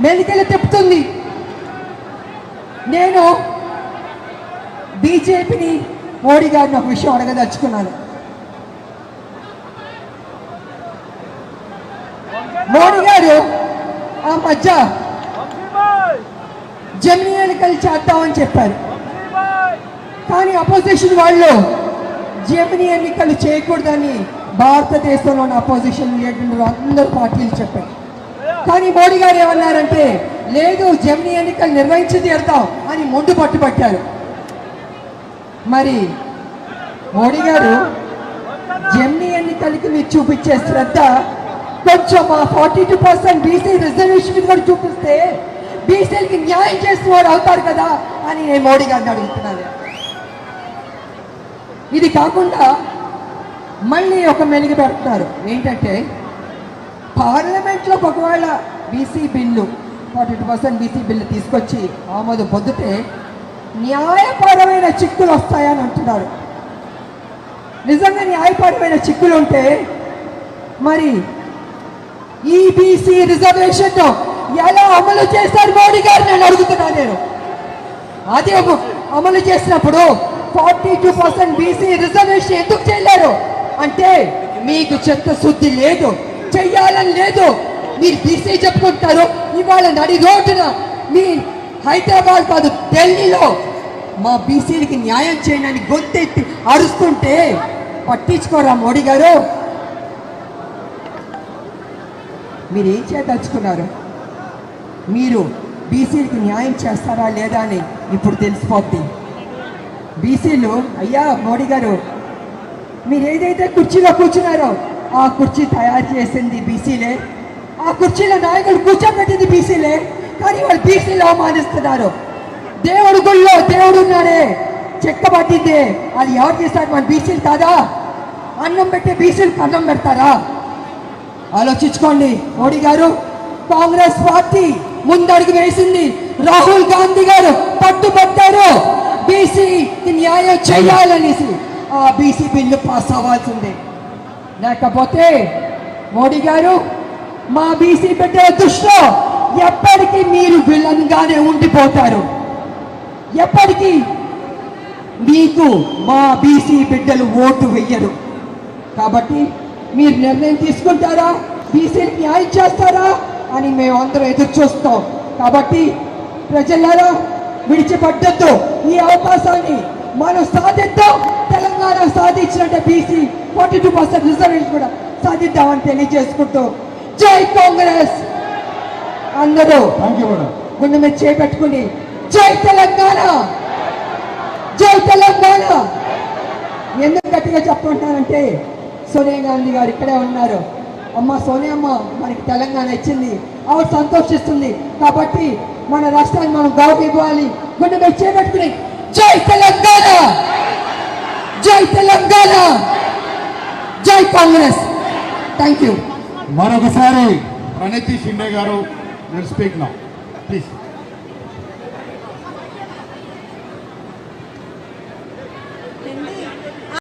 మెలికలు తిప్పుతుంది. నేను బీజేపీని మోడీ గారిని ఒక విషయం అడగదలుచుకున్నాను. మోడీ గారు ఆ మధ్య జమినీ ఎన్నికలు చేద్దామని చెప్పారు. కానీ అపోజిషన్ వాళ్ళు జమినీ ఎన్నికలు చేయకూడదని భారతదేశంలో ఉన్న అపోజిషన్ లీడర్లు అందరూ పార్టీలు చెప్పారు. కానీ మోడీ గారు ఏమన్నారంటే లేదు జమినీ ఎన్నికలు నిర్వహించి తీరుతాం అని మొండు పట్టుబట్టారు. మరి మోడీ గారు జమినీ ఎన్నికలకి మీరు చూపించే శ్రద్ధ కొంచెం ఆ 42% బీసీ రిజర్వేషన్ మీద కూడా చూపిస్తే బీసీలకి న్యాయం చేసిన వాడు అవుతారు కదా అని నేను మోడీ గారిని అడుగుతున్నాను. ఇది కాకుండా మళ్ళీ ఒక మెలిగి పెడుతున్నారు. ఏంటంటే పార్లమెంట్లో ఒకవేళ బీసీ బిల్లు 42% బీసీ బిల్లు తీసుకొచ్చి ఆమోదం పొందితే న్యాయపరమైన చిక్కులు వస్తాయని అంటున్నారు. నిజంగా న్యాయపరమైన చిక్కులు ఉంటే మరి ఈ బీసీ రిజర్వేషన్ ఎలా అమలు చేస్తారు మోడీ గారు నేను అడుగుతున్నాను. నేను అది అమలు చేసినప్పుడు 42% బీసీ రిజర్వేషన్ ఎందుకు చేయలేరు అంటే మీకు చిత్తశుద్ధి లేదు, చెయ్యాలని లేదు. మీరు బీసీ చెప్పుకుంటారు, ఇవాళ నడి రోడ్డున మీ హైదరాబాద్ కాదు ఢిల్లీలో మా బీసీలకి న్యాయం చేయడానికి గొంతెత్తి అరుస్తుంటే పట్టించుకోరా మోడీ గారు? మీరు ఏం చేయదలుచుకున్నారు? మీరు బీసీలకి న్యాయం చేస్తారా లేదా అని ఇప్పుడు తెలిసిపోద్ది. బీసీలు అయ్యా మోడీ గారు మీరు ఏదైతే కుర్చీలో కూర్చున్నారో ఆ కుర్చీ తయారు చేసింది బీసీలే, ఆ కుర్చీలో నాయకుడు కూర్చోబెట్టింది బీసీలే. కానీ వాళ్ళు బీసీలు అవమానిస్తున్నారు. దేవుడు గుళ్ళో దేవుడు ఉన్నాడే చెక్క పట్టింది, అది ఎవరు చేస్తారు? మన బీసీలు కాదా? అన్నం పెట్టే బీసీలకు అన్నం పెడతారా? ఆలోచించుకోండి మోడీ గారు. కాంగ్రెస్ పార్టీ ముందడుగు వేసింది, రాహుల్ గాంధీ గారు పట్టుబట్టారు బీసీకి న్యాయం చేయాలనేసి. ఆ బీసీ బిల్లు పాస్ అవ్వాల్సిందే. లేకపోతే మోడీ గారు మా బీసీ బిడ్డల దృష్టిలో ఎప్పటికీ మీరు విలన్గానే ఉండిపోతారు. ఎప్పటికీ మీకు మా బీసీ బిడ్డలు ఓటు వెయ్యరు. కాబట్టి మీరు నిర్ణయం తీసుకుంటారా, బీసీకి న్యాయం చేస్తారా అని మేము అందరం ఎదురు చూస్తాం. కాబట్టి ప్రజలారా విడిచిపడ్డద్దు, ఈ అవకాశాన్ని మనం సాధిద్దాం. తెలంగాణ సాధించినట్టే బీసీ 42% రిజర్వేషన్ కూడా సాధిద్దామని తెలియజేసుకుంటూ జై కాంగ్రెస్. అందరూ గుండె మీద చేపెట్టుకుని జై తెలంగాణ, జై తెలంగాణ. ఎందుకు గట్టిగా చెప్పుకుంటానంటే సోనియా గాంధీ గారు ఇక్కడే ఉన్నారు. అమ్మ సోనియమ్మ మనకి తెలంగాణ ఇచ్చింది, ఆవిడ సంతోషిస్తుంది. కాబట్టి మన రాష్ట్రాన్ని మనం గౌరవం ఇవ్వాలి. గుండె మీద చేపెట్టుకుని జై తెలంగాణ, జై తెలంగాణ, జై కాంగ్రెస్. Thank you. మరొకసారి ప్రణతి షిండే గారు విల్ స్పీక్ నౌ ప్లీజ్.